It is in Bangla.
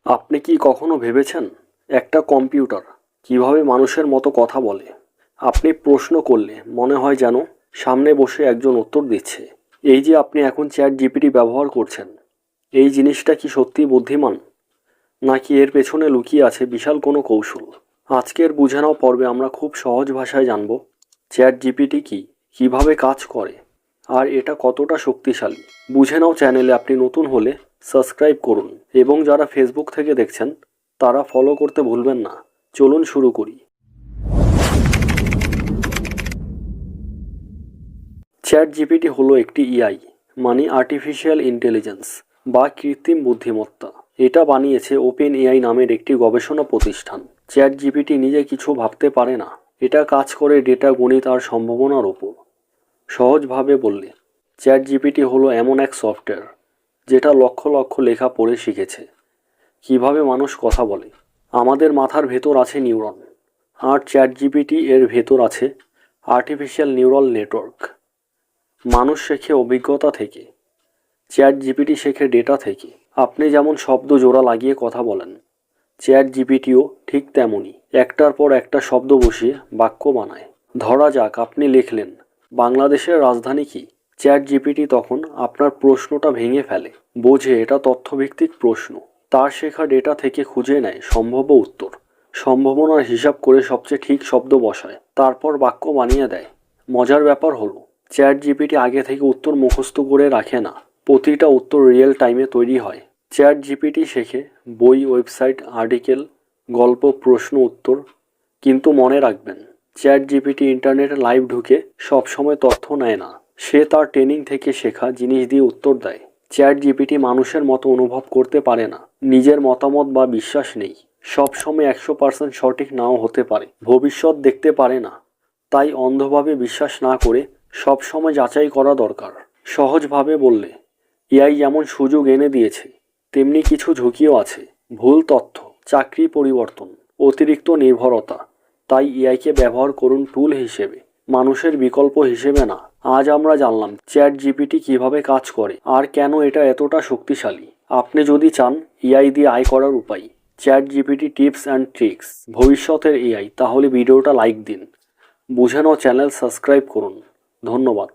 আপনি কি কখনো ভেবেছেন একটা কম্পিউটার কিভাবে মানুষের মতো কথা বলে? আপনি প্রশ্ন করলে মনে হয় যেন সামনে বসে একজন উত্তর দিচ্ছে। এই যে আপনি এখন চ্যাট জিপিটি ব্যবহার করছেন, এই জিনিসটা কি সত্যি বুদ্ধিমান, নাকি এর পেছনে লুকিয়ে আছে বিশাল কোনো কৌশল? আজকের বুঝে নাও পর্বে আমরা খুব সহজ ভাষায় জানব চ্যাট জিপিটি কি, কিভাবে কাজ করে, আর এটা কতটা শক্তিশালী। বুঝে নাও চ্যানেলে আপনি নতুন হলে সাবস্ক্রাইব করুন, এবং যারা ফেসবুক থেকে দেখছেন তারা ফলো করতে ভুলবেন না। চলুন শুরু করি। চ্যাট জিপিটি হলো একটি এআই, মানে আর্টিফিশিয়াল ইন্টেলিজেন্স বা কৃত্রিম বুদ্ধিমত্তা। এটা বানিয়েছে ওপেন এআই নামের একটি গবেষণা প্রতিষ্ঠান। চ্যাট জিপিটি নিজে কিছু ভাবতে পারে না, এটা কাজ করে ডেটা, গণিত আর সম্ভাবনার ওপর। সহজভাবে বললে, চ্যাট জিপিটি হলো এমন এক সফটওয়্যার যেটা লক্ষ লক্ষ লেখা পড়ে শিখেছে কিভাবে মানুষ কথা বলে। আমাদের মাথার ভেতর আছে নিউরন, আর চ্যাট জিপিটি এর ভেতর আছে আর্টিফিশিয়াল নিউরাল নেটওয়ার্ক। মানুষ শেখে অভিজ্ঞতা থেকে, চ্যাট জিপিটি শেখে ডেটা থেকে। আপনি যেমন শব্দ জোড়া লাগিয়ে কথা বলেন, চ্যাট জিপিটিও ঠিক তেমনই একটার পর একটা শব্দ বসিয়ে বাক্য বানায়। ধরা যাক আপনি লিখলেন, বাংলাদেশের রাজধানী কি? চ্যাট জিপিটি তখন আপনার প্রশ্নটা ভেঙে ফেলে, বোঝে এটা তথ্যভিত্তিক প্রশ্ন। তার শেখা ডেটা থেকে খুঁজে নেয় সম্ভাব্য উত্তর, সম্ভাবনার হিসাব করে সবচেয়ে ঠিক শব্দ বসায়, তারপর বাক্য বানিয়ে দেয়। মজার ব্যাপার হলো, চ্যাট জিপিটি আগে থেকে উত্তর মুখস্থ করে রাখে না, প্রতিটা উত্তর রিয়েল টাইমে তৈরি হয়। চ্যাট জিপিটি শেখে বই, ওয়েবসাইট, আর্টিকেল, গল্প, প্রশ্ন, উত্তর। কিন্তু মনে রাখবেন, চ্যাট জিপিটি ইন্টারনেটে লাইভ ঢুকে সবসময় তথ্য নেয় না, সে তার ট্রেনিং থেকে শেখা জিনিস দিয়ে উত্তর দেয়। চ্যাট জিপিটি মানুষের মতো অনুভব করতে পারে না, নিজের মতামত বা বিশ্বাস নেই, সবসময় 100% সঠিক নাও হতে পারে, ভবিষ্যৎ দেখতে পারে না। তাই অন্ধভাবে বিশ্বাস না করে সবসময় যাচাই করা দরকার। সহজভাবে বললে, এআই যেমন সুযোগ এনে দিয়েছে, তেমনি কিছু ঝুঁকিও আছে। ভুল তথ্য, চাকরি পরিবর্তন, অতিরিক্ত নির্ভরতা। তাই এআইকে ব্যবহার করুন টুল হিসেবে, মানুষের বিকল্প হিসেবে না। আজ আমরা জানলাম চ্যাট জিপিটি কিভাবে কাজ করে আর কেন এটা এতটা শক্তিশালী। আপনি যদি চান এআই দিয়ে আয় করার উপায়, chat GPT tips and tricks, ভবিষ্যতের এআই, তাহলে ভিডিওটা লাইক দিন। বুঝে নাও চ্যানেল সাবস্ক্রাইব করুন। ধন্যবাদ।